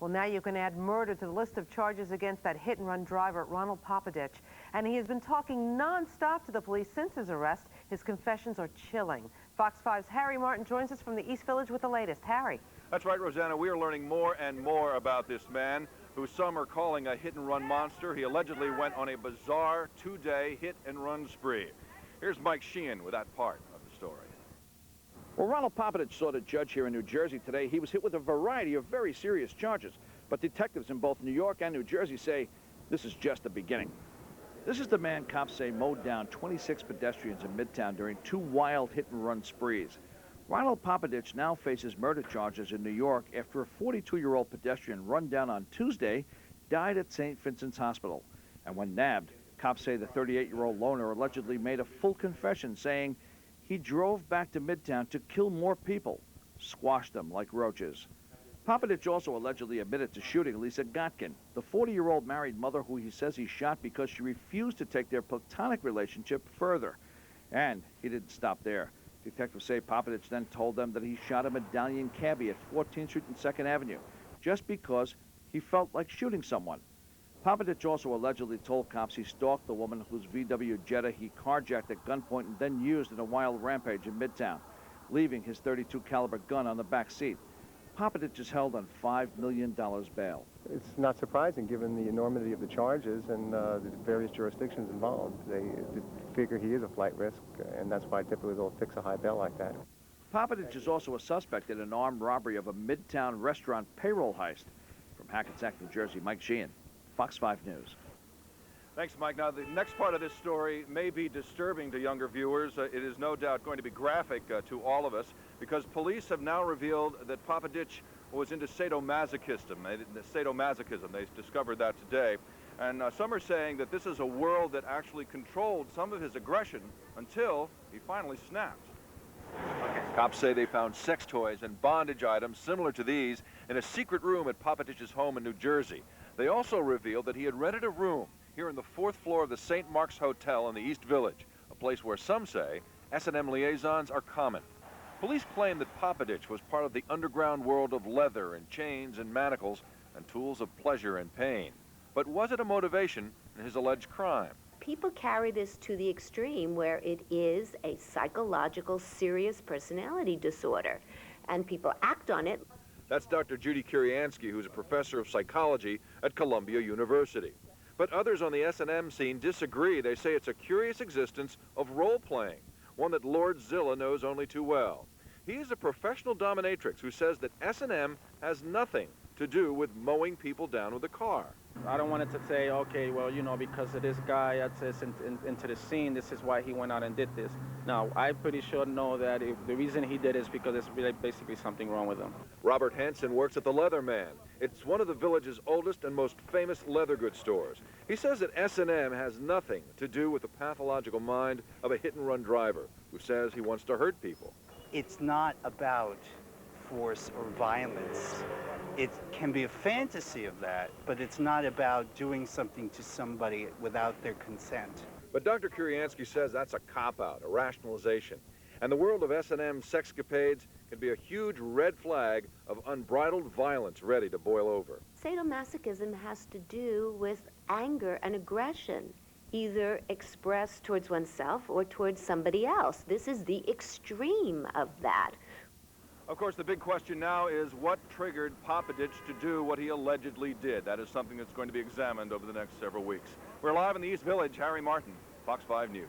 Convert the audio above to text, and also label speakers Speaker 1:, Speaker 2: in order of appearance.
Speaker 1: Well, now you can add murder to the list of charges against that hit-and-run driver, Ronald Popadich. And he has been talking non-stop to the police since his arrest. His confessions are chilling. Fox 5's Harry Martin joins us from the East Village with the latest. Harry.
Speaker 2: That's right, Rosanna. We are learning more and more about this man, who some are calling a hit-and-run monster. He allegedly went on a bizarre two-day hit-and-run spree. Here's Mike Sheehan with that part of the story.
Speaker 3: Well, Ronald Popadich saw the judge here in New Jersey today. He was hit with a variety of very serious charges. But detectives in both New York and New Jersey say this is just the beginning. This is the man cops say mowed down 26 pedestrians in Midtown during two wild hit-and-run sprees. Ronald Popadich now faces murder charges in New York after a 42-year-old pedestrian run down on Tuesday died at St. Vincent's Hospital. And when nabbed, cops say the 38-year-old loner allegedly made a full confession, saying he drove back to Midtown to kill more people, squashed them like roaches. Popadich also allegedly admitted to shooting Lisa Gotkin, the 40-year-old married mother who he says he shot because she refused to take their platonic relationship further. And he didn't stop there. Detectives say Popadich then told them that he shot a medallion cabbie at 14th Street and 2nd Avenue just because he felt like shooting someone. Popadich also allegedly told cops he stalked the woman whose VW Jetta he carjacked at gunpoint and then used in a wild rampage in Midtown, leaving his .32 caliber gun on the back seat. Popadich is held on $5 million bail.
Speaker 4: It's not surprising given the enormity of the charges and the various jurisdictions involved. They figure he is a flight risk, and that's why typically they'll fix a high bail like that.
Speaker 3: Popadich is also a suspect in an armed robbery of a Midtown restaurant payroll heist. From Hackensack, New Jersey, Mike Sheehan, Fox 5 News.
Speaker 2: Thanks, Mike. Now, the next part of this story may be disturbing to younger viewers. It is no doubt going to be graphic to all of us, because police have now revealed that Popadich was into sadomasochism. They discovered that today. And some are saying that this is a world that actually controlled some of his aggression until he finally snapped. Cops say they found sex toys and bondage items similar to these in a secret room at Popadich's home in New Jersey. They also revealed that he had rented a room here on the 4th floor of the St. Mark's Hotel in the East Village, a place where some say S&M liaisons are common. Police claim that Popadich was part of the underground world of leather and chains and manacles and tools of pleasure and pain. But was it a motivation in his alleged crime?
Speaker 5: People carry this to the extreme where it is a psychological, serious personality disorder, and people act on it.
Speaker 2: That's Dr. Judy Kuriansky, who's a professor of psychology at Columbia University. But others on the S&M scene disagree. They say it's a curious existence of role-playing, one that Lord Zilla knows only too well. He is a professional dominatrix who says that S&M has nothing to do with mowing people down with a car.
Speaker 6: I don't want it to say, okay, well, you know, because of this guy that's into the scene, this is why he went out and did this. Now, I pretty sure know that the reason he did is because there's really basically something wrong with him.
Speaker 2: Robert Hansen works at the Leather Man. It's one of the village's oldest and most famous leather goods stores. He says that S&M has nothing to do with the pathological mind of a hit-and-run driver who says he wants to hurt people.
Speaker 7: It's not about force or violence. It can be a fantasy of that, but it's not about doing something to somebody without their consent.
Speaker 2: But Dr. Kuriansky says that's a cop-out, a rationalization. And the world of S&M sexcapades can be a huge red flag of unbridled violence ready to boil over.
Speaker 5: Sadomasochism has to do with anger and aggression, either expressed towards oneself or towards somebody else. This is the extreme of that.
Speaker 2: Of course, the big question now is what triggered Popadich to do what he allegedly did. That is something that's going to be examined over the next several weeks. We're live in the East Village. Harry Martin, Fox 5 News.